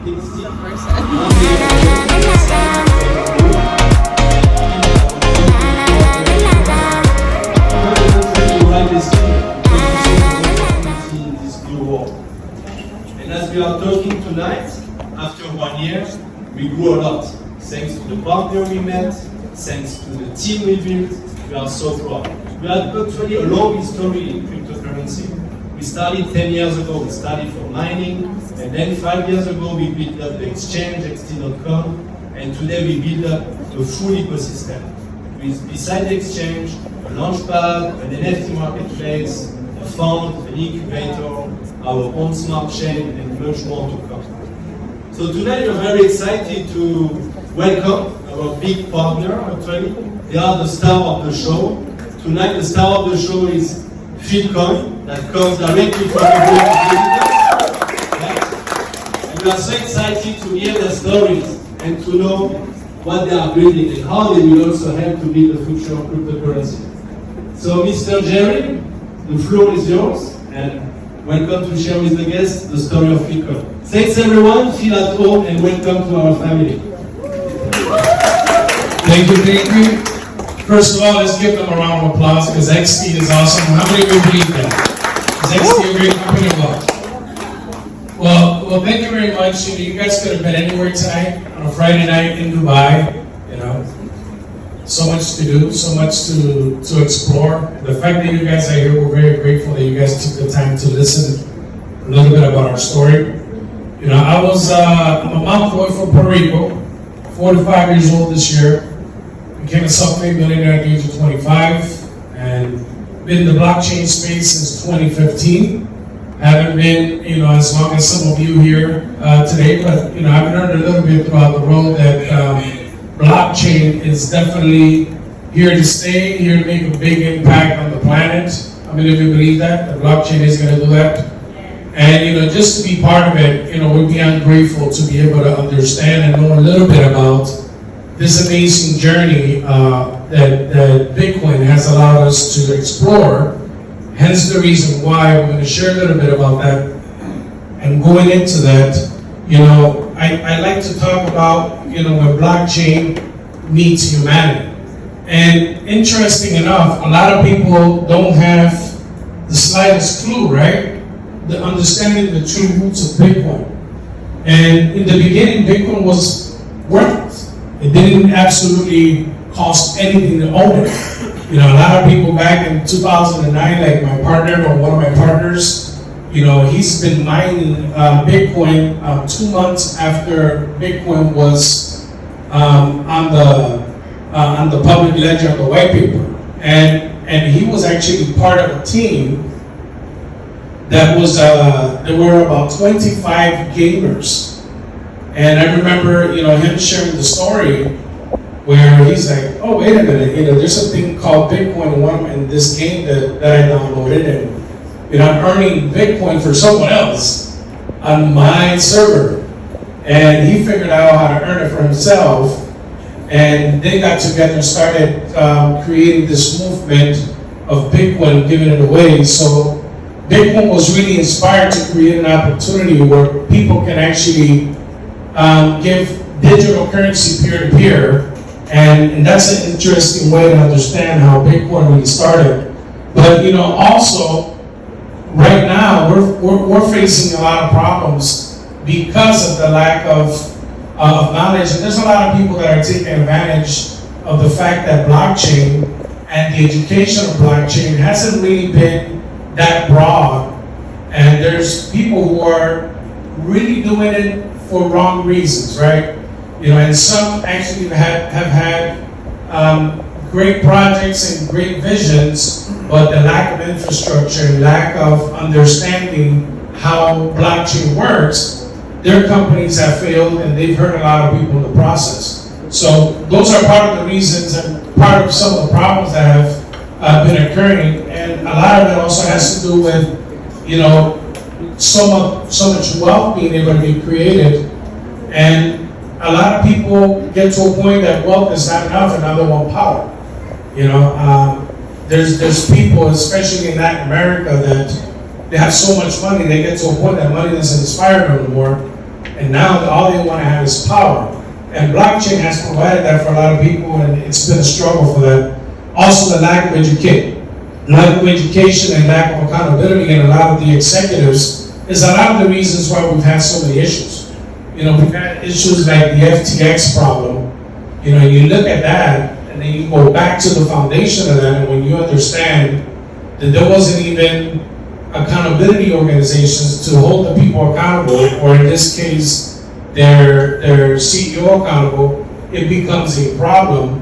And as we are talking tonight, after 1 year, we grew a lot. Thanks to the partner we met, thanks to the team we built, we are so proud. We have actually a long history in cryptocurrency. We started 10 years ago, we started from mining, and then 5 years ago we built up the exchange, xt.com, and today we build up a full ecosystem. Besides the exchange, a launchpad, an NFT marketplace, a fund, an incubator, our own smart chain, and much more to come. So tonight we're very excited to welcome our big partner, actually. They are the star of the show. Tonight the star of the show is Philcoin, that comes directly from the board. And we are so excited to hear their stories and to know what they are building and how they will also help to build the future of cryptocurrency. So Mr. Jerry, the floor is yours, and welcome to share with the guests the story of Philcoin. Thanks everyone, feel at home, and welcome to our family. Thank you. First of all, let's give them a round of applause because XT is awesome. How many of you believe that? Is XT a great company or what? Well, thank you very much. You guys could have been anywhere tonight on a Friday night in Dubai. So much to do, so much to explore. The fact that you guys are here, we're very grateful that you guys took the time to listen a little bit about our story. I'm a mountain boy from Puerto Rico, 45 years old this year. Became a self-made millionaire at the age of 25, and been in the blockchain space since 2015. Haven't been, as long as some of you here today, but I've learned a little bit throughout the road that blockchain is definitely here to stay, here to make a big impact on the planet. How many of you believe that? The blockchain is going to do that. And just to be part of it, we're beyond grateful to be able to understand and know a little bit about this amazing journey that Bitcoin has allowed us to explore. Hence the reason why we're going to share a little bit about that. And going into that, I like to talk about, when blockchain meets humanity. And interesting enough, a lot of people don't have the slightest clue, right? The understanding the true roots of Bitcoin. And in the beginning, Bitcoin was worthless. It didn't absolutely cost anything to own it. A lot of people back in 2009, like my partner or one of my partners, he's been mining Bitcoin 2 months after Bitcoin was on the public ledger of the white paper, and he was actually part of a team that was there were about 25 gamers, and I remember him sharing the story where he's like, oh wait a minute, there's something called Bitcoin in this game that I downloaded, and I'm earning Bitcoin for someone else on my server. And he figured out how to earn it for himself. And they got together and started creating this movement of Bitcoin, giving it away. So Bitcoin was really inspired to create an opportunity where people can actually give digital currency peer-to-peer. And that's an interesting way to understand how Bitcoin really started. But also, right now, we're facing a lot of problems because of the lack of knowledge. And there's a lot of people that are taking advantage of the fact that blockchain and the education of blockchain hasn't really been that broad. And there's people who are really doing it for wrong reasons, right? And some actually have had great projects and great visions, but the lack of infrastructure and lack of understanding how blockchain works, their companies have failed and they've hurt a lot of people in the process. So those are part of the reasons and part of some of the problems that have been occurring, and a lot of it also has to do with so much wealth being able to be created, and a lot of people get to a point that wealth is not enough and now they want power. There's people, especially in Latin America, that they have so much money, they get to a point that money doesn't inspire them anymore, And now all they want to have is power. And blockchain has provided that for a lot of people, and it's been a struggle for them. Also, the lack of education and lack of accountability in a lot of the executives is a lot of the reasons why we've had so many issues. You know, we've had issues like the FTX problem. You know, you look at that, and then you go back to the foundation of that, and when you understand that there wasn't even accountability organizations to hold the people accountable, or in this case, their CEO accountable, it becomes a problem,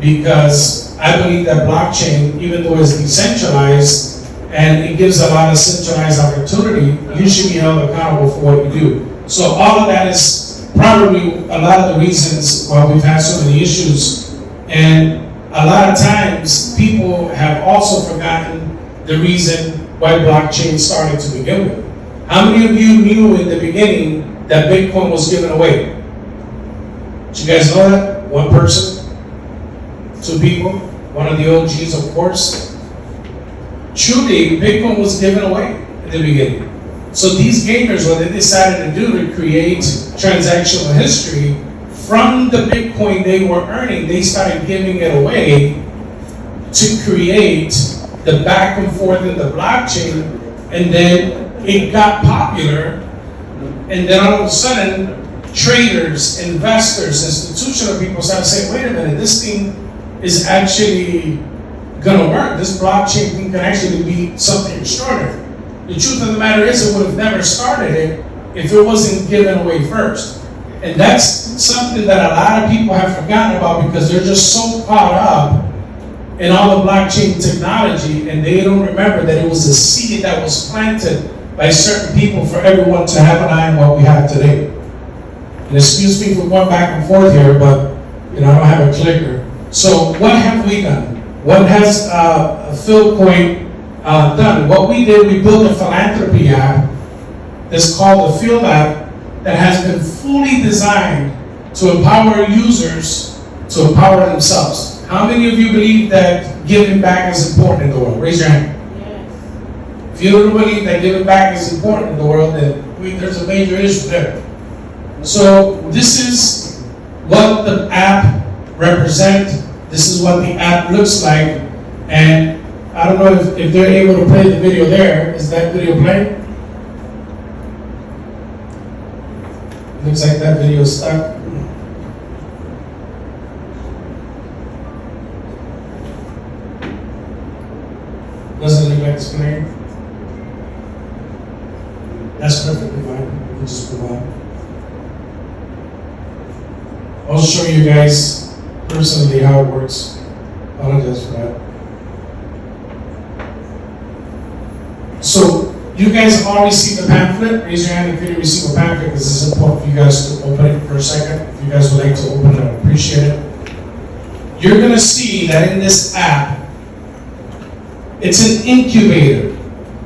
because I believe that blockchain, even though it's decentralized and it gives a lot of centralized opportunity, you should be held accountable for what you do. So all of that is probably a lot of the reasons why we've had so many issues. And a lot of times people have also forgotten the reason why blockchain started to begin with. How many of you knew in the beginning that Bitcoin was given away? Did you guys know that? One person? Two people? One of the OGs, of course. Truly, Bitcoin was given away in the beginning. So these gamers, what they decided to do to create transactional history, from the Bitcoin they were earning, they started giving it away to create the back and forth in the blockchain, and then it got popular, and then all of a sudden, traders, investors, institutional people started saying, wait a minute, this thing is actually gonna work. This blockchain thing can actually be something extraordinary. The truth of the matter is, it would have never started it if it wasn't given away first. And that's something that a lot of people have forgotten about, because they're just so caught up in all the blockchain technology, and they don't remember that it was a seed that was planted by certain people for everyone to have an eye on what we have today. And excuse me for going back and forth here, but I don't have a clicker. So what have we done? What has Philcoin done? What we did, we built a philanthropy app that's called the Phil app, that has been fully designed to empower users to empower themselves. How many of you believe that giving back is important in the world? Raise your hand. Yes. If you don't believe that giving back is important in the world, then there's a major issue there. So this is what the app represents. This is what the app looks like. And I don't know if they're able to play the video there. Is that video playing? Looks like that video is stuck. Doesn't look like it's playing. That's perfectly fine. We can just move on. I'll show you guys personally how it works. Apologize for that. So, you guys all received the pamphlet. Raise your hand if you didn't receive a pamphlet, because it's important for you guys to open it for a second. If you guys would like to open it, I appreciate it. You're going to see that in this app, it's an incubator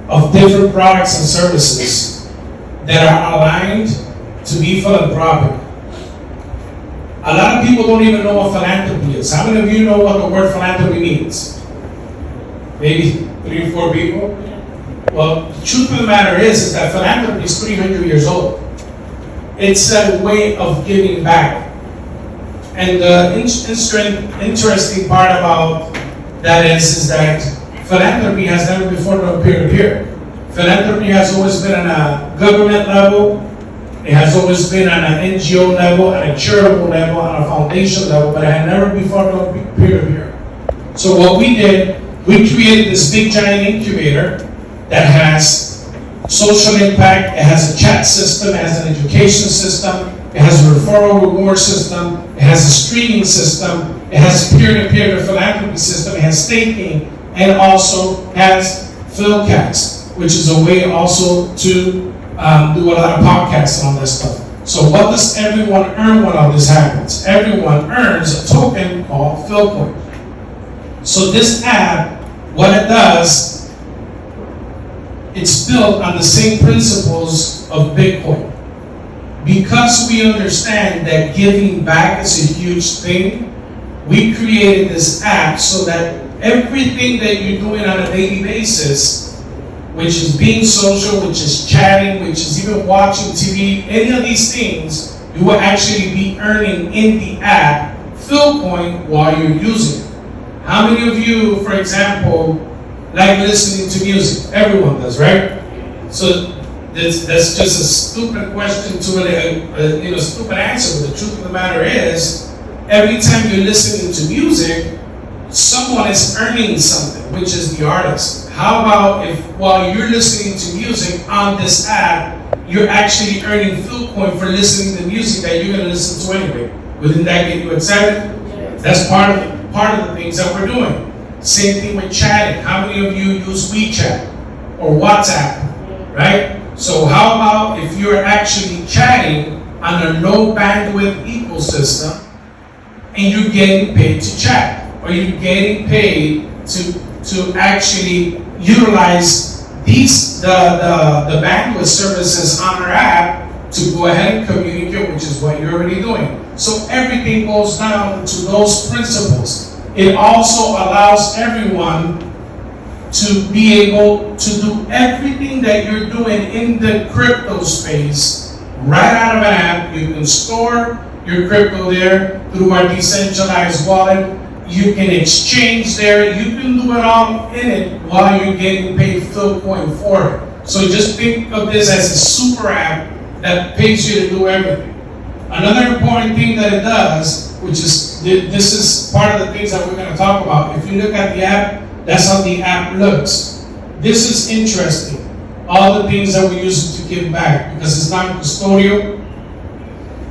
of different products and services that are aligned to be philanthropic. A lot of people don't even know what philanthropy is. How many of you know what the word philanthropy means? Maybe 3 or 4 people? Well, the truth of the matter is that philanthropy is 300 years old. It's a way of giving back. And the interesting part about that is that philanthropy has never before done peer-to-peer. Philanthropy has always been on a government level, it has always been on an NGO level, and a charitable level, on a foundation level, but it had never before done peer-to-peer. So what we did, we created this big giant incubator that has social impact, it has a chat system, it has an education system, it has a referral reward system, it has a streaming system, it has a peer-to-peer philanthropy system, it has staking, and also has Philcast, which is a way also to do a lot of podcasts and all that stuff. So what does everyone earn when all this happens? Everyone earns a token called Philcoin. So this app, what it does, it's built on the same principles of Bitcoin. Because we understand that giving back is a huge thing, we created this app so that everything that you're doing on a daily basis, which is being social, which is chatting, which is even watching TV, any of these things, you will actually be earning in the app Philcoin while you're using it. How many of you, for example, like listening to music? Everyone does, right? So that's just a stupid question to a stupid answer. But the truth of the matter is, every time you're listening to music, someone is earning something, which is the artist. How about if while you're listening to music on this app, you're actually earning Philcoin for listening to music that you're going to listen to anyway? Wouldn't that get you excited? Yes. That's part of the things that we're doing. Same thing with chatting. How many of you use WeChat or WhatsApp, right? So how about if you're actually chatting on a low bandwidth ecosystem and you're getting paid to chat, or you're getting paid to actually utilize the bandwidth services on our app to go ahead and communicate, which is what you're already doing. So everything goes down to those principles. It also allows everyone to be able to do everything that you're doing in the crypto space right out of an app. You can store your crypto there through our decentralized wallet. You can exchange there. You can do it all in it while you're getting paid Philcoin for it. So just think of this as a super app that pays you to do everything. Another important thing that it does, which is, this is part of the things that we're going to talk about. If you look at the app, that's how the app looks. This is interesting. All the things that we use to give back, because it's non-custodial.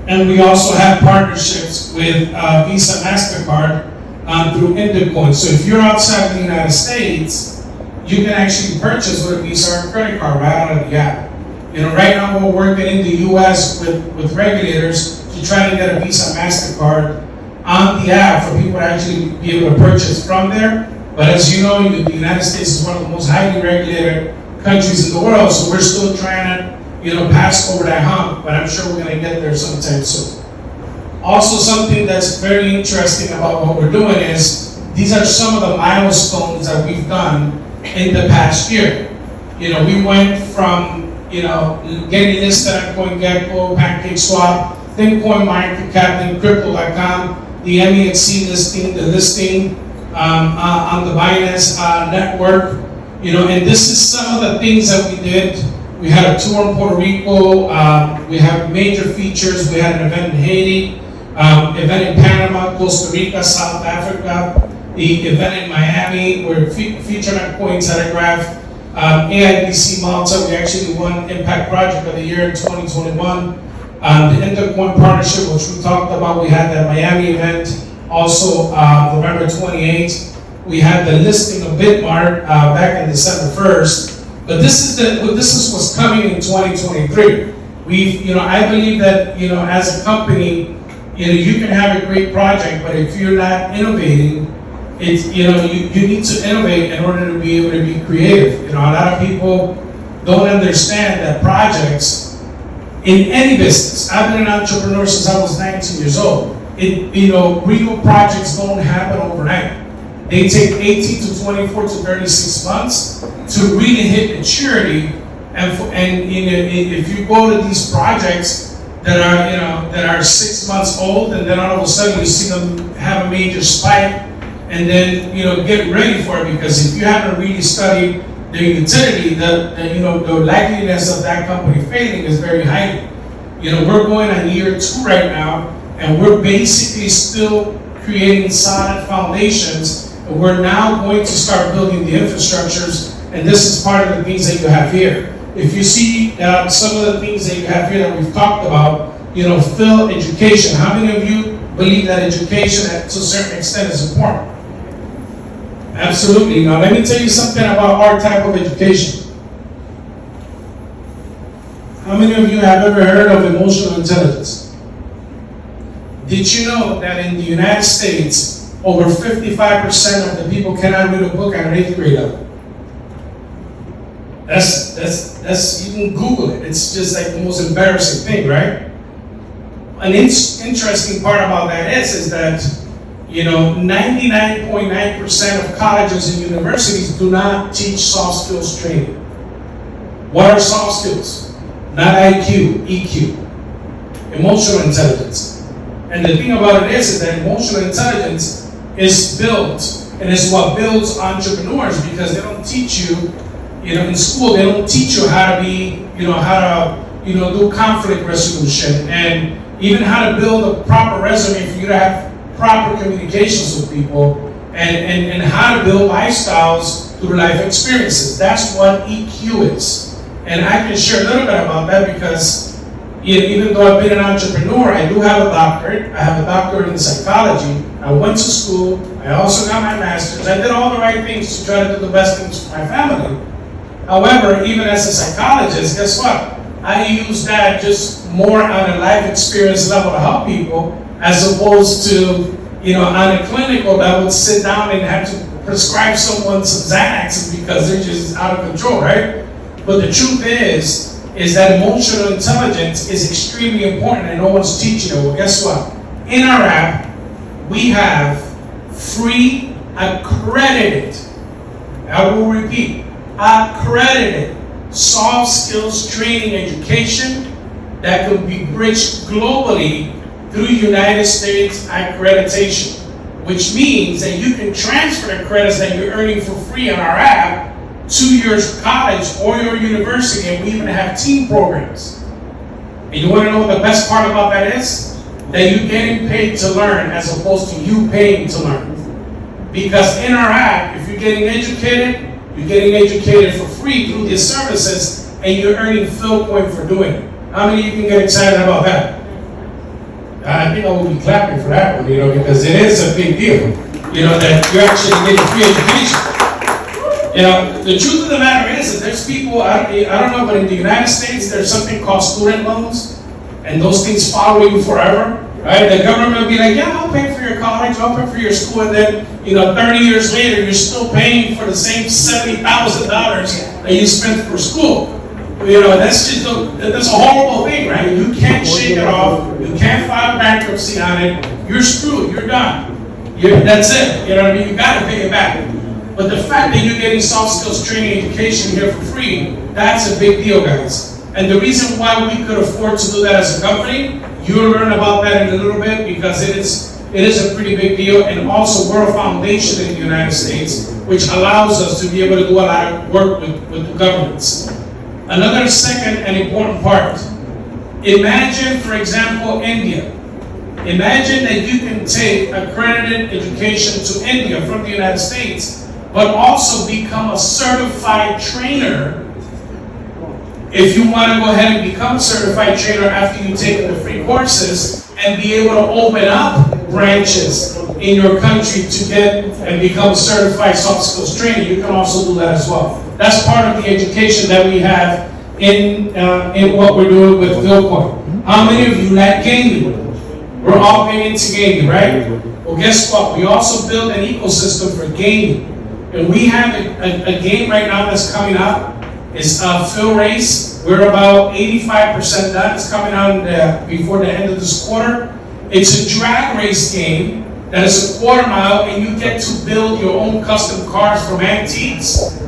And we also have partnerships with Visa, MasterCard through Indicoin. So if you're outside of the United States, you can actually purchase with a Visa or credit card right out of the app. Right now we're working in the US with regulators to try to get a Visa, MasterCard on the app for people to actually be able to purchase from there. But as you know, the United States is one of the most highly regulated countries in the world, so we're still trying to, pass over that hump, but I'm sure we're going to get there sometime soon. Also, something that's very interesting about what we're doing is, these are some of the milestones that we've done in the past year. We went from, getting listed at CoinGecko, PancakeSwap, then CoinMarketCap, then Crypto.com, the MEXC listing, the listing on the Binance network, and this is some of the things that we did. We had a tour in Puerto Rico. We have major features. We had an event in Haiti, event in Panama, Costa Rica, South Africa, the event in Miami. We're featured on Cointelegraph, AIBC Malta. We actually won Impact Project of the Year in 2021. The Intercoin partnership, which we talked about, we had that Miami event. Also, November 28th, we had the listing of Bitmart back in December 1st. But this is what's coming in 2023. I believe that as a company, you can have a great project, but if you're not innovating, you need to innovate in order to be able to be creative. A lot of people don't understand that projects in any business. I've been an entrepreneur since I was 19 years old. Real projects don't happen overnight. They take 18 to 24 to 36 months to really hit maturity. And if you go to these projects that are 6 months old, and then all of a sudden you see them have a major spike, and then get ready for it, because if you haven't really studied their utility, the likeliness of that company failing is very high. We're going on year 2 right now, and we're basically still creating solid foundations. And we're now going to start building the infrastructures, and this is part of the things that you have here. If you see some of the things that you have here that we've talked about, Phil, education. How many of you believe that education, to a certain extent, is important? Absolutely. Now, let me tell you something about our type of education. How many of you have ever heard of emotional intelligence? Did you know that in the United States, over 55% of the people cannot read a book at an 8th grade level? That's you can Google it. It's just like the most embarrassing thing, right? An interesting part about that is that 99.9% of colleges and universities do not teach soft skills training. What are soft skills? Not IQ, EQ. Emotional intelligence. And the thing about it is that emotional intelligence is built, and it's what builds entrepreneurs, because they don't teach you, in school, they don't teach you how to be, how to, do conflict resolution, and even how to build a proper resume for you to have proper communications with people, and how to build lifestyles through life experiences. That's what EQ is. And I can share a little bit about that because even though I've been an entrepreneur, I do have a doctorate. I have a doctorate in psychology. I went to school. I also got my master's. I did all the right things to try to do the best things for my family. However, even as a psychologist, guess what? I use that just more on a life experience level to help people, as opposed to, on a clinical that would sit down and have to prescribe someone some Xanax because they're just out of control, right? But the truth is that emotional intelligence is extremely important and no one's teaching it. Well, guess what? In our app, we have free accredited, I will repeat, accredited soft skills training education that can be bridged globally through United States accreditation, which means that you can transfer the credits that you're earning for free on our app to your college or your university, and we even have team programs. And you want to know what the best part about that is? That you're getting paid to learn as opposed to you paying to learn. Because in our app, if you're getting educated for free through these services, and you're earning Philcoin for doing it. How many of you can get excited about that? I think I will be clapping for that one, because it is a big deal, that you're actually getting free education. The truth of the matter is that there's people, I don't know, but in the United States, there's something called student loans, and those things follow you forever, right? The government will be like, yeah, I'll pay for your college, I'll pay for your school, and then, 30 years later, you're still paying for the same $70,000 that you spent for school. That's a horrible thing, right? You can't shake it off, you can't file bankruptcy on it, you're screwed, you're done. That's it, you gotta pay it back. But the fact that you're getting soft skills training education here for free, that's a big deal, guys. And the reason why we could afford to do that as a company, you'll learn about that in a little bit, because it is a pretty big deal. And also, we're a foundation in the United States, which allows us to be able to do a lot of work with the governments. Another second and important part, imagine, for example, India. Imagine that you can take accredited education to India from the United States, but also become a certified trainer. If you want to go ahead and become a certified trainer after you take the free courses, and be able to open up branches in your country to get and become a certified soft skills trainer, you can also do that as well. That's part of the education that we have in what we're doing with Philcoin. How many of you like gaming? We're all big into gaming, right? Well, guess what? We also build an ecosystem for gaming. And we have a game right now that's coming up. It's Phil Race. We're about 85% done. It's coming out before the end of this quarter. It's a drag race game that is a quarter mile, and you get to build your own custom cars from antiques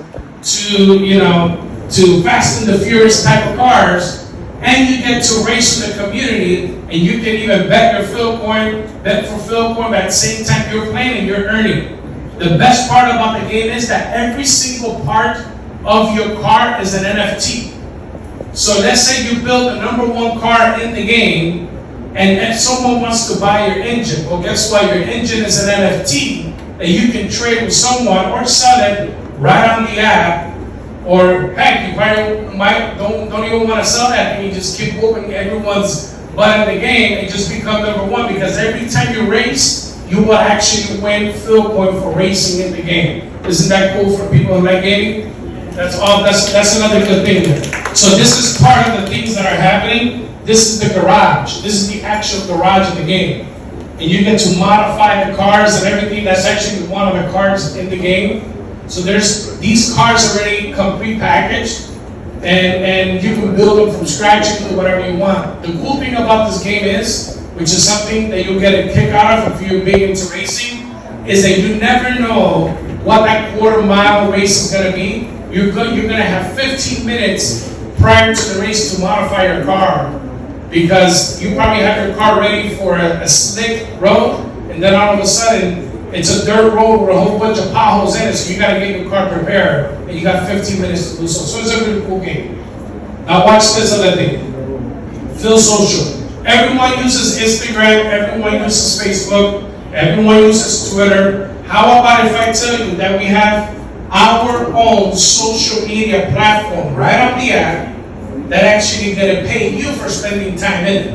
to Fast and the Furious type of cars, and you get to race with the community, and you can even bet for Philcoin, but at the same time you're playing and you're earning. The best part about the game is that every single part of your car is an NFT. So let's say you build the #1 car in the game, and if someone wants to buy your engine, well, guess what? Your engine is an NFT that you can trade with someone or sell it right on the app. Or heck, you don't even want to sell that thing. You just keep whooping everyone's butt in the game and just become #1, because every time you race, you will actually win Philcoin for racing in the game. Isn't that cool for people who like gaming? That's another good thing there. So this is part of the things that are happening. This is the garage. This is the actual garage of the game. And you get to modify the cars and everything. That's actually one of the cars in the game. So these cars already come pre-packaged, and you can build them from scratch. You can do whatever you want. The cool thing about this game is, which is something that you'll get a kick out of if you're big into racing, is that you never know what that quarter mile race is going to be. You're going to have 15 minutes prior to the race to modify your car, because you probably have your car ready for a slick road, and then all of a sudden, it's a dirt road with a whole bunch of potholes in it, so you gotta get your car prepared, and you got 15 minutes to do so. So it's a really cool game. Now watch this other thing. Phil Social. Everyone uses Instagram, everyone uses Facebook, everyone uses Twitter. How about if I tell you that we have our own social media platform right on the app that actually gonna pay you for spending time in it?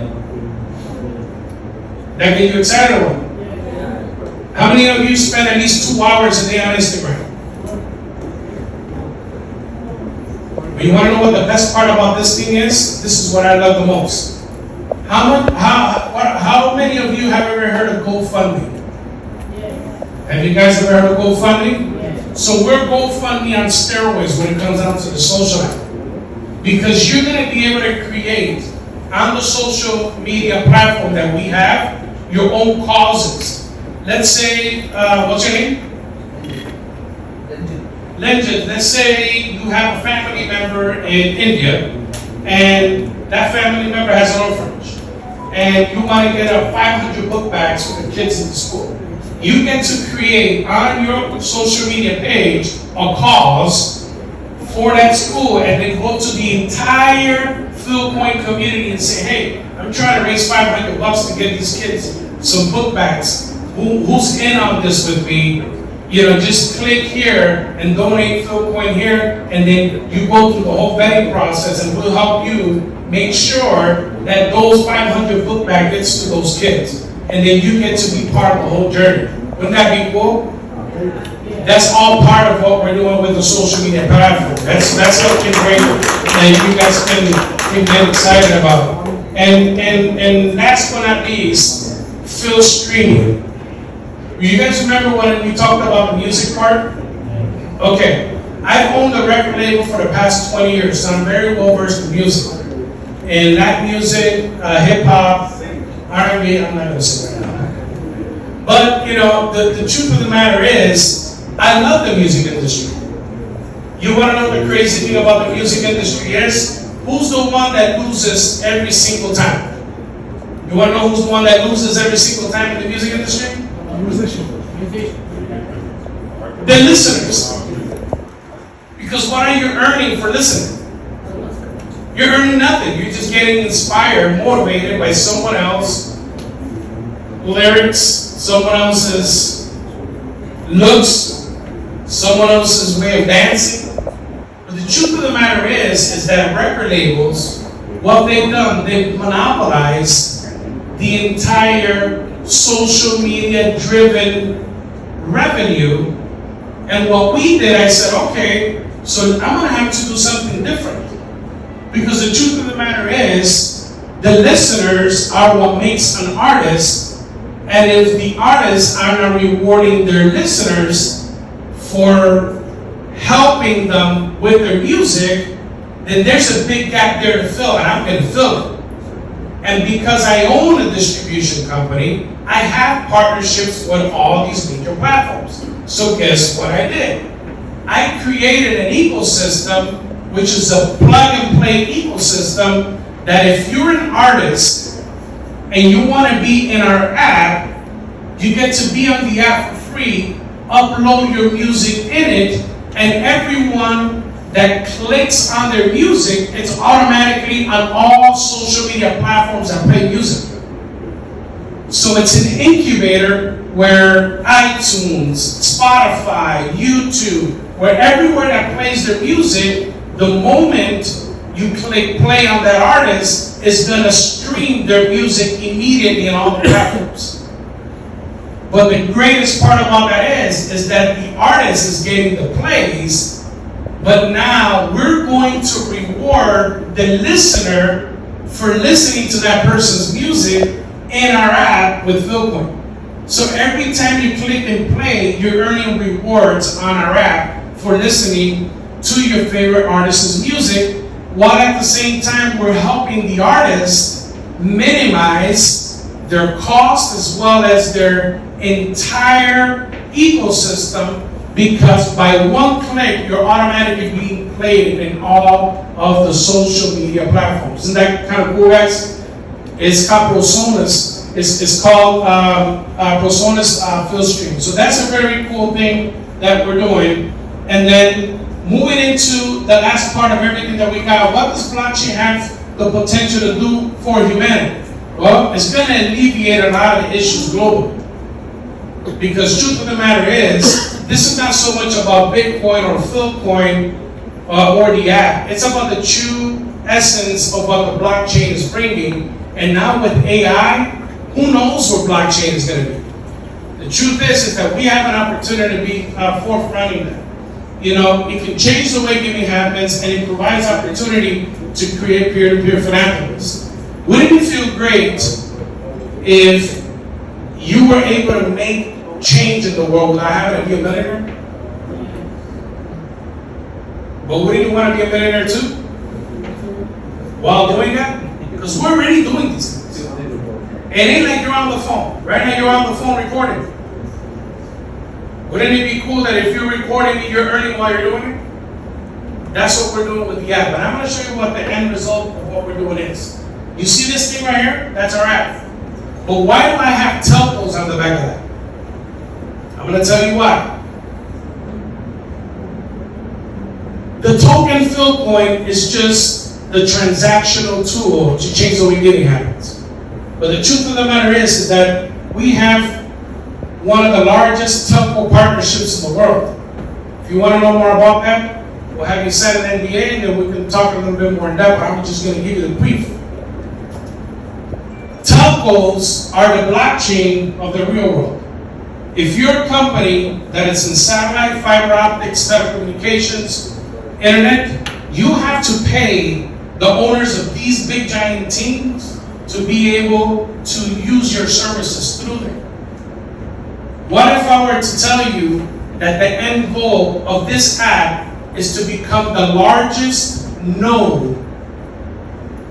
That get you excited about? How many of you spend at least 2 hours a day on Instagram? But you want to know what the best part about this thing is? This is what I love the most. How many of you have ever heard of GoFundMe? Have you guys ever heard of GoFundMe? So we're GoFundMe on steroids when it comes down to the social app. Because you're going to be able to create on the social media platform that we have your own causes. Let's say, what's your name? Legend. Let's say you have a family member in India, and that family member has an orphanage, and you want to get 500 book bags for the kids in the school. You get to create on your social media page a cause for that school, and then go to the entire Philcoin community and say, hey, I'm trying to raise 500 bucks to get these kids some book bags. Who's in on this with me? You know, just click here and donate Philcoin here, and then you go through the whole vetting process, and we'll help you make sure that those 500 book bag gets to those kids, and then you get to be part of the whole journey. Wouldn't that be cool? That's all part of what we're doing with the social media platform. That's something great that you guys can get excited about. And last but not least, Phil streaming. You guys remember when we talked about the music part? Okay, I've owned a record label for the past 20 years, so I'm very well versed in music. And that music, hip hop, R&B, I'm not gonna sing right now. But you know, the truth of the matter is, I love the music industry. You wanna know the crazy thing about the music industry is? Who's the one that loses every single time? You wanna know who's the one that loses every single time in the music industry? Musician. The listeners. Because what are you earning for listening? You're earning nothing. You're just getting inspired, motivated by someone else's lyrics, someone else's looks, someone else's way of dancing. But the truth of the matter is that record labels, what they've done, they've monopolized the entire social media driven revenue. And what we did, I said, okay, so I'm gonna have to do something different. Because the truth of the matter is, the listeners are what makes an artist, and if the artists are not rewarding their listeners for helping them with their music, then there's a big gap there to fill, and I'm gonna fill it. And because I own a distribution company, I have partnerships with all these major platforms. So guess what I did? I created an ecosystem, which is a plug-and-play ecosystem, that if you're an artist and you want to be in our app, you get to be on the app for free, upload your music in it, and everyone that clicks on their music, it's automatically on all social media platforms that play music. So it's an incubator where iTunes, Spotify, YouTube, where everywhere that plays their music, the moment you click play on that artist, it's gonna stream their music immediately on all the platforms. But the greatest part about that is that the artist is getting the plays, but now we're going to reward the listener for listening to that person's music in our app with Philcoin. So every time you click and play, you're earning rewards on our app for listening to your favorite artist's music, while at the same time we're helping the artists minimize their cost as well as their entire ecosystem because by one click, you're automatically being played in all of the social media platforms. Isn't that kind of cool, guys? It's called Personas. It's called Personas Philstream. So that's a very cool thing that we're doing. And then moving into the last part of everything that we got, what does blockchain have the potential to do for humanity? Well, it's going to alleviate a lot of the issues globally. Because truth of the matter is, this is not so much about Bitcoin or Philcoin or the app. It's about the true essence of what the blockchain is bringing. And now with AI, who knows where blockchain is going to be? The truth is that we have an opportunity to be forefronting that. You know, it can change the way giving happens, and it provides opportunity to create peer-to-peer philanthropies. Wouldn't it feel great if you were able to make change in the world without having to be a millionaire? But wouldn't you want to be a millionaire too? While doing that? Because we're already doing these things. It ain't like you're on the phone. Right now you're on the phone recording. Wouldn't it be cool that if you're recording it, you're earning while you're doing it? That's what we're doing with the app. And I'm going to show you what the end result of what we're doing is. You see this thing right here? That's our app. But why do I have telcos on the back of that? I'm going to tell you why. The token Philcoin is just the transactional tool to change the way giving happens. But the truth of the matter is that we have one of the largest telco partnerships in the world. If you want to know more about that, we'll have you sign an NDA and then we can talk a little bit more in depth. I'm just going to give you the brief. Telcos are the blockchain of the real world. If you're a company that is in satellite, fiber optics, telecommunications, internet, you have to pay the owners of these big giant teams to be able to use your services through them. What if I were to tell you that the end goal of this app is to become the largest node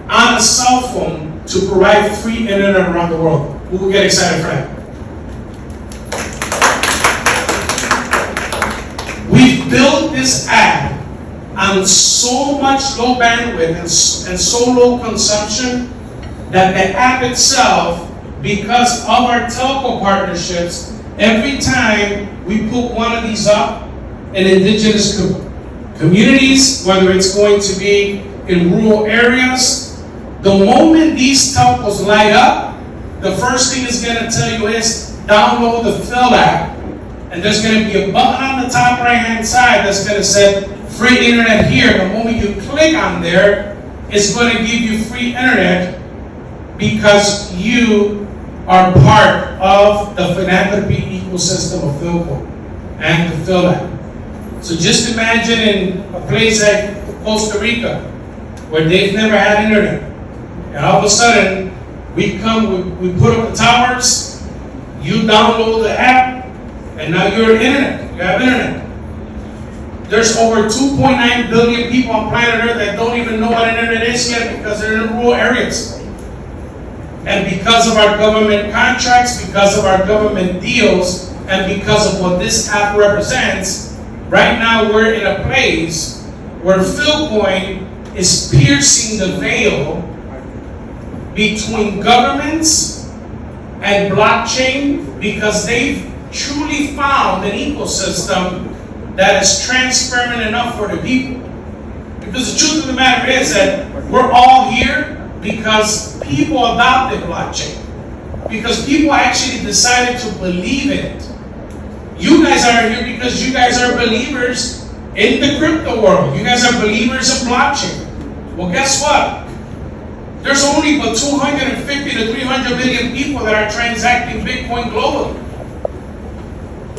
on a cell phone to provide free internet around the world? Who will get excited for that? We've built this app on so much low bandwidth and so low consumption that the app itself, because of our telco partnerships, every time we put one of these up in indigenous communities, whether it's going to be in rural areas, the moment these telcos light up, the first thing it's going to tell you is download the Phil app, and there's going to be a button on the top right-hand side that's going to say free internet here. The moment you click on there, it's going to give you free internet because you are part of the philanthropy ecosystem of Philcoin and the Phil app. So just imagine in a place like Costa Rica, where they've never had internet, and all of a sudden we come, we put up the towers, you download the app, and now you're internet. You have internet. There's over 2.9 billion people on planet Earth that don't even know what internet is yet because they're in rural areas. And because of our government contracts, because of our government deals, and because of what this app represents, right now we're in a place where Philcoin is piercing the veil between governments and blockchain because they've truly found an ecosystem that is transparent enough for the people. Because the truth of the matter is that we're all here because people adopted blockchain. Because people actually decided to believe in it. You guys are here because you guys are believers in the crypto world. You guys are believers in blockchain. Well, guess what? There's only about 250 to 300 million people that are transacting Bitcoin globally.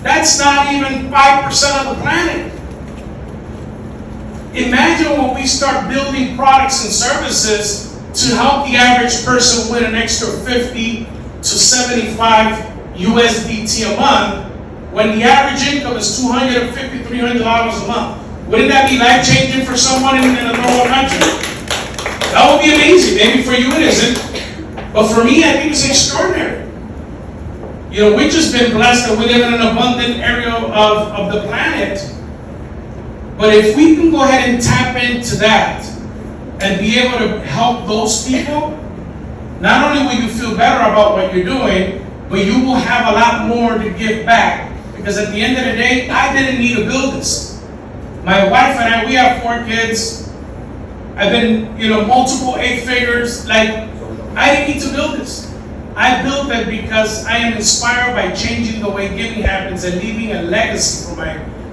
That's not even 5% of the planet. Imagine when we start building products and services to help the average person win an extra 50 to 75 USDT a month, when the average income is $250, $300 a month. Wouldn't that be life-changing for someone in a normal country? That would be amazing. Maybe for you it isn't. But for me, I think it's extraordinary. You know, we've just been blessed that we live in an abundant area of the planet. But if we can go ahead and tap into that and be able to help those people, not only will you feel better about what you're doing, but you will have a lot more to give back. Because at the end of the day, I didn't need to build this. My wife and I, we have 4 kids. I've been, multiple 8 figures. Like, I didn't need to build this. I built it because I am inspired by changing the way giving happens and leaving a legacy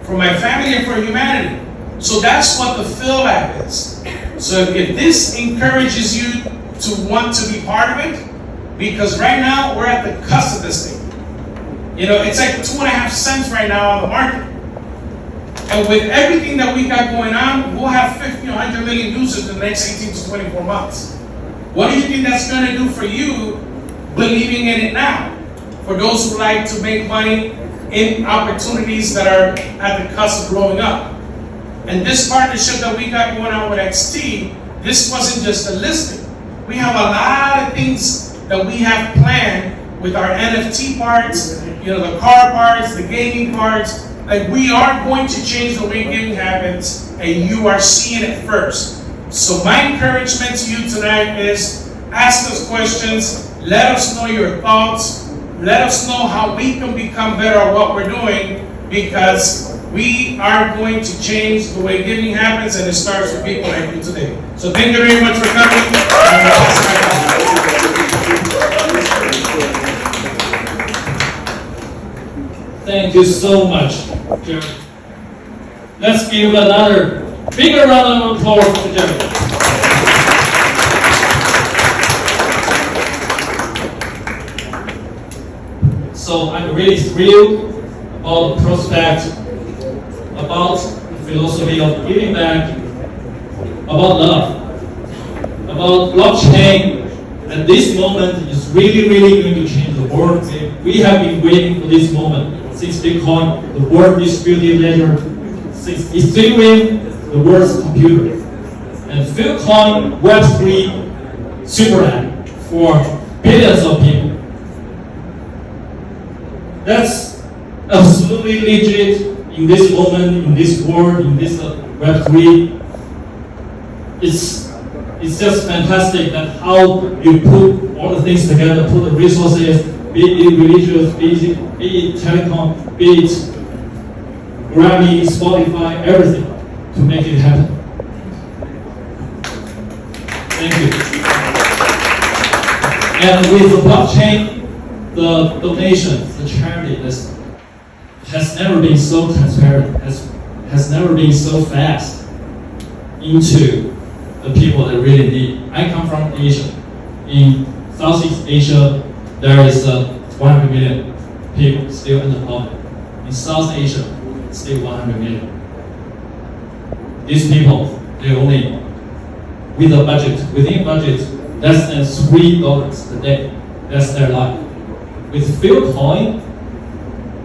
for my family and for humanity. So that's what the Phil Lab is. So if this encourages you to want to be part of it, because right now we're at the cusp of this thing. It's like 2.5 cents right now on the market. And with everything that we got going on, we'll have 50 or 100 million users in the next 18 to 24 months. What do you think that's going to do for you believing in it now? For those who like to make money in opportunities that are at the cusp of blowing up. And this partnership that we got going on with XT, this wasn't just a listing. We have a lot of things that we have planned with our NFT parts, the car parts, the gaming parts. Like, we are going to change the way giving happens, and you are seeing it first. So my encouragement to you tonight is ask us questions, let us know your thoughts, let us know how we can become better at what we're doing, because we are going to change the way giving happens, and it starts with people like you today. So thank you very much for coming. Thank you so much, Jerry. Let's give another bigger round of applause to Jerry. So I'm really thrilled about the prospect, about the philosophy of giving back, about love, about blockchain. And this moment is really, really going to change the world. We have been waiting for this moment since Bitcoin, the world distributed ledger, since Ethereum, the world's computer. And Philcoin, Web3, super app for billions of people. That's absolutely legit in this moment, in this world, in this Web3. It's just fantastic that how you put all the things together, put the resources, be it religious, be it telecom, be it Grammy, Spotify, everything to make it happen. Thank you. And with the blockchain, the donations, the charity, has never been so transparent, has never been so fast into the people that really need. I come from Asia. In Southeast Asia, there is 100 million people still in the poverty. In South Asia, still 100 million. These people, they only, within budget, less than $3 a day. That's their life. With Philcoin,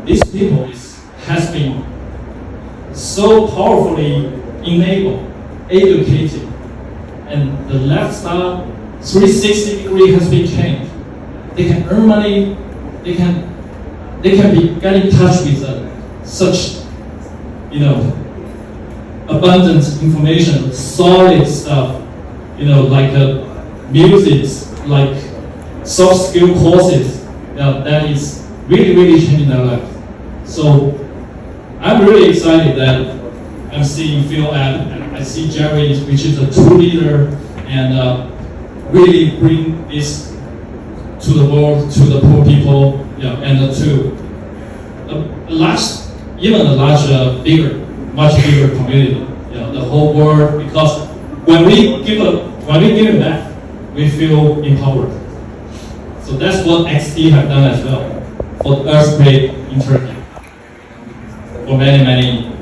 these people has been so powerfully enabled, educated, and the lifestyle 360 degree has been changed. They can earn money, they can get in touch with such, abundant information, solid stuff, like music, like soft skill courses, that is really, really changing their life. So I'm really excited that I'm seeing Phil and I see Jerry, which is a true leader, and really bring this to the world, to the poor people, and to a much bigger community, the whole world. Because when we give it back, we feel empowered. So that's what XT have done as well for the earthquake in Turkey, for many, many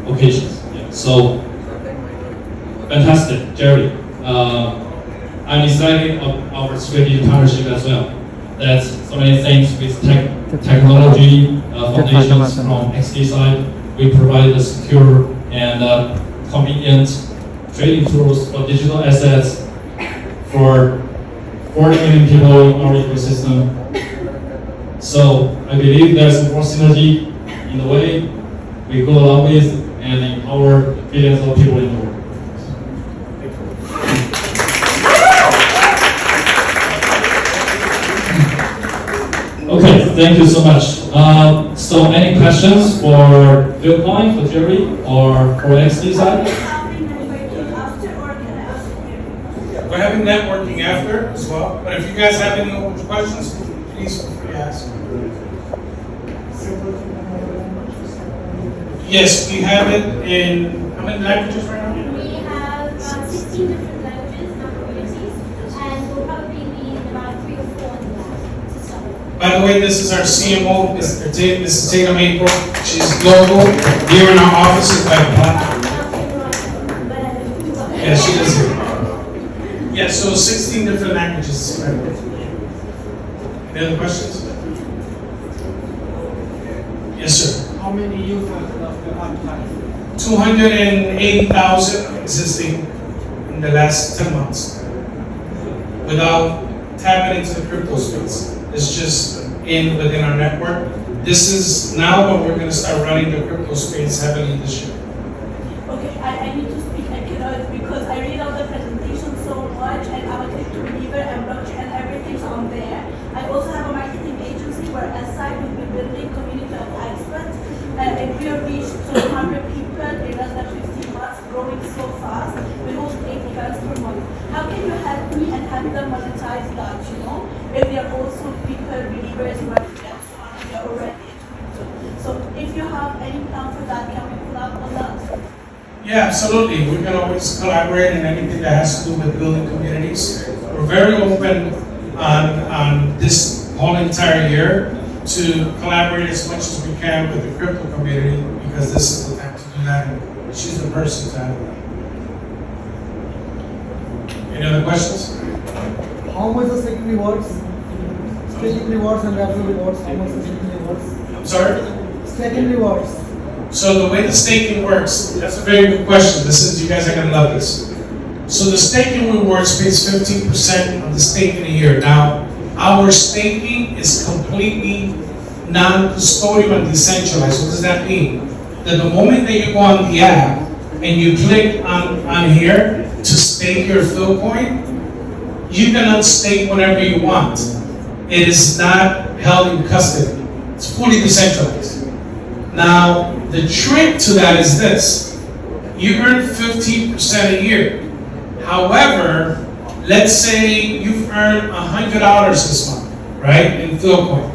occasions. So fantastic, Jerry. I'm excited of our strategic partnership as well. That's so many things with technology foundations from XT side. We provide the secure and convenient trading tools for digital assets for 40 million people in our ecosystem. So I believe there's more synergy in the way we go along with and empower billions of people in the world. Okay, thank you so much. So any questions for Philcoin, for Jerry, or for XD side? We're having networking after as well, but if you guys have any open questions, please feel free to ask. Yes, we have it in, how many languages right now? We have 16 different languages and communities, and we'll probably be in about 3 or 4 in that to start. By the way, this is our CMO, Mrs. Tatum April. She's global, here in our offices by the platform. Yeah, she does here. Yeah, so 16 different languages. Any other questions? Yes, sir. How many users of the archive? 280,000 existing in the last 10 months without tapping into the crypto space. It's just within our network. This is now when we're going to start running the crypto space heavily this year. Okay, I need to speak Accredited because I read out the presentation so much and I'm a crypto believer and blockchain and everything's on there. I also have a marketing agency where aside we'll be building community of experts and we have reached 200 people in less than 15 months, growing so fast. We host 8 events per month. How can you help me and help them monetize that, you know? If they are also people believers who are they are already into crypto. So if you have any plan for that, can we pull up on that? Yeah, absolutely. We can always collaborate in anything that has to do with building communities. We're very open on this whole entire year to collaborate as much as we can with the crypto community because this is the time to do that and she's the person to have that. Any other questions? How much the staking rewards? Staking rewards and referral rewards. How much the staking rewards? I'm sorry? Staking rewards. So the way the staking works, that's a very good question. You guys are gonna love this. So the staking rewards pays 15% of the stake in a year. Now, our staking is completely non-custodial and decentralized. What does that mean? That the moment that you go on the app and you click on here to stake your Philcoin, you can unstake whenever you want. It is not held in custody. It's fully decentralized. Now, the trick to that is this. You earn 15% a year. However, let's say you've earned $100 this month, right, in Philcoin,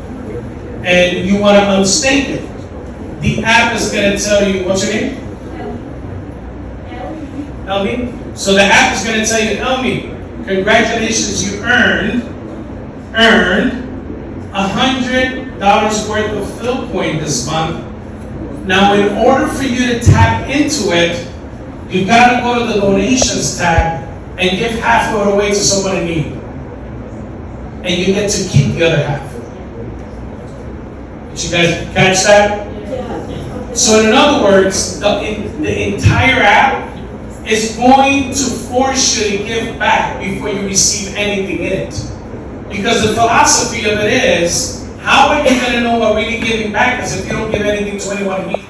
and you want to unstake it. The app is going to tell you, what's your name? Elmi. So the app is going to tell you, Elmi, congratulations, you earned $100 worth of Philcoin this month. Now, in order for you to tap into it, you've got to go to the donations tab and give half of it away to someone in need. And you get to keep the other half. Did you guys catch that? So in other words, the entire app is going to force you to give back before you receive anything in it. Because the philosophy of it is, how are you going to know what really giving back is if you don't give anything to anyone in need?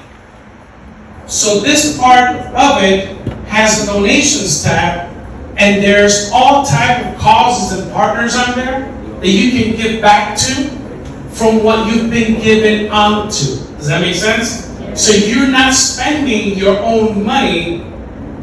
So this part of it has a donations tab, and there's all type of causes and partners on there that you can give back to from what you've been given onto. Does that make sense? So you're not spending your own money,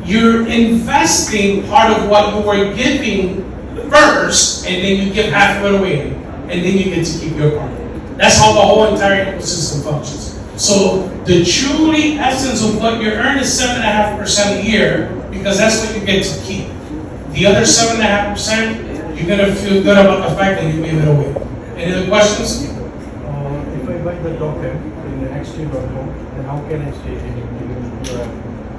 you're investing part of what you were giving first, and then you give half of it away, and then you get to keep your part. That's how the whole entire ecosystem functions. So the truly essence of what you earn is 7.5% a year, because that's what you get to keep. The other 7.5%, you're gonna feel good about the fact that you gave it away. Any other questions? If I buy the token in the XT.com, then how can I stake it in your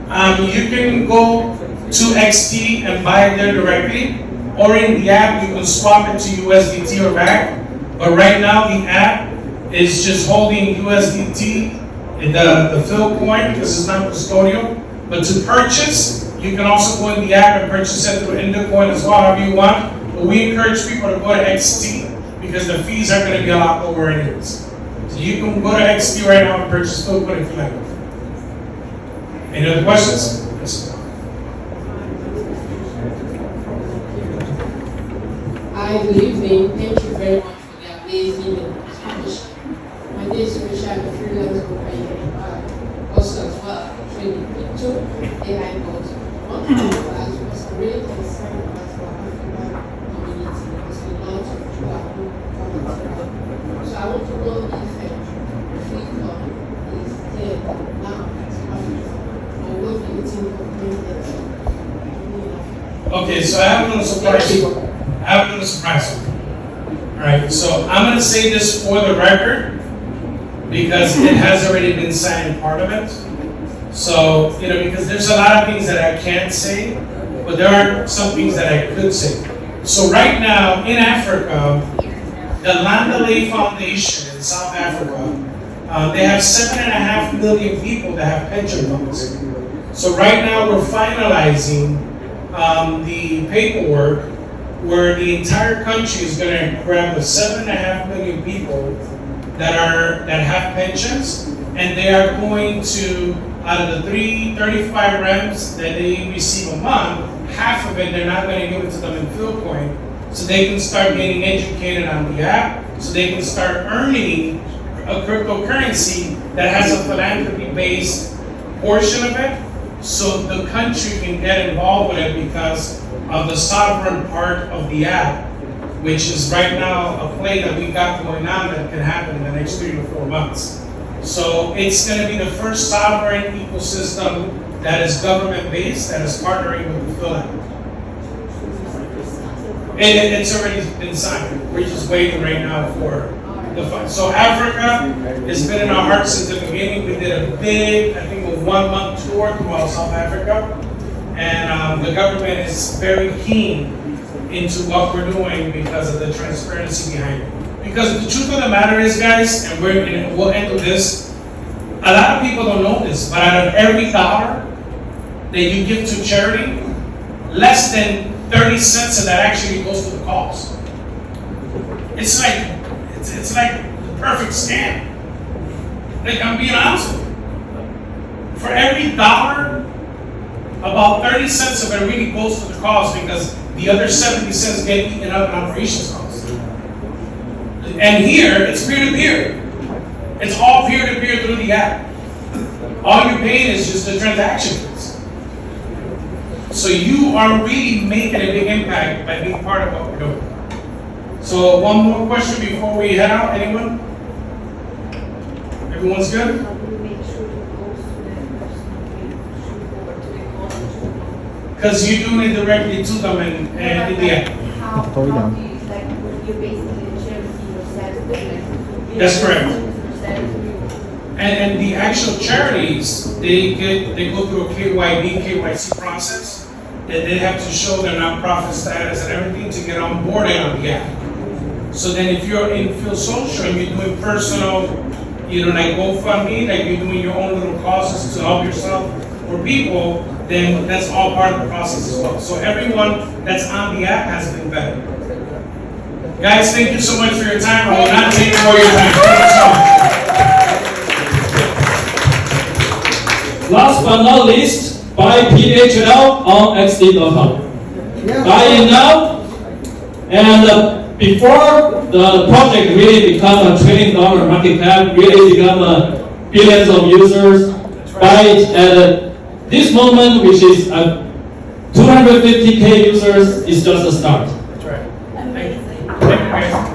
app? You can go to XT and buy it there directly, or in the app you can swap it to USDT or back. But right now the app is just holding USDT, the Philcoin, because it's not custodial. But to purchase, you can also go in the app and purchase it through Indicoin as well, however you want. But we encourage people to go to XT because the fees are going to be a lot lower anyways. So you can go to XD right now and purchase Philcoin if you like. Any other questions? Yes. Hi, good evening. Thank you very much for the amazing speech. My name is Richard, a freelance company, also as well, training into AI bots. One thing I was really concerned about for African community was the launch of dual currency. So I want to know if Philcoin is dead now in Africa, or what do you think of doing it? Okay, so I have a little surprise. Alright, so I'm going to say this for the record because it has already been signed in Parliament. So, because there's a lot of things that I can't say, but there are some things that I could say. So right now in Africa, the Landale Foundation in South Africa, they have 7.5 million people that have pension funds. So right now we're finalizing the paperwork where the entire country is going to grab the 7.5 million people that have pensions, and they are going to, out of the 335 rams that they receive a month, half of it they're not going to give it to them in Philcoin, so they can start getting educated on the app, so they can start earning a cryptocurrency that has a philanthropy-based portion of it, so the country can get involved with it because of the sovereign part of the app, which is right now a play that we got going on that can happen in the next 3 to 4 months. So it's going to be the first sovereign ecosystem that is government-based, that is partnering with the philanthropy. And it's already been signed. We're just waiting right now for the fund. So Africa has been in our hearts since the beginning. We did a big, I think, a 1-month tour throughout South Africa. And the government is very keen into what we're doing because of the transparency behind it. Because the truth of the matter is, guys, and we'll end with this, a lot of people don't know this, but out of every dollar that you give to charity, less than 30 cents of that actually goes to the cause. It's like the perfect scam. Like, I'm being honest with you. For every dollar, about 30 cents of it really goes to the cause because the other 70 cents get eaten up in operations costs. And here, it's peer-to-peer. It's all peer-to-peer through the app. All you're paying is just the transaction fees. So you are really making a big impact by being part of what we're doing. So one more question before we head out, anyone? Everyone's good? Because you're doing it directly to them and in the app. How do you, like, you basically charity yourself? That's correct. And the actual charities, they go through a KYC process, and they have to show their nonprofit status and everything to get on board on the app. So then if you're in Phil Social and you're doing personal, like GoFundMe, like you're doing your own little causes to help yourself or people, then that's all part of the process as well. So everyone that's on the app has been vetted. Guys, thank you so much for your time. I will not take more of your time. Thank you so much. Last but not least, buy PHL on XD.com. Buy it now, and before the project really become $1 trillion market cap, really become billions of users, buy it at this moment, which is 250K users, is just a start. That's right. Amazing. Thank you, guys.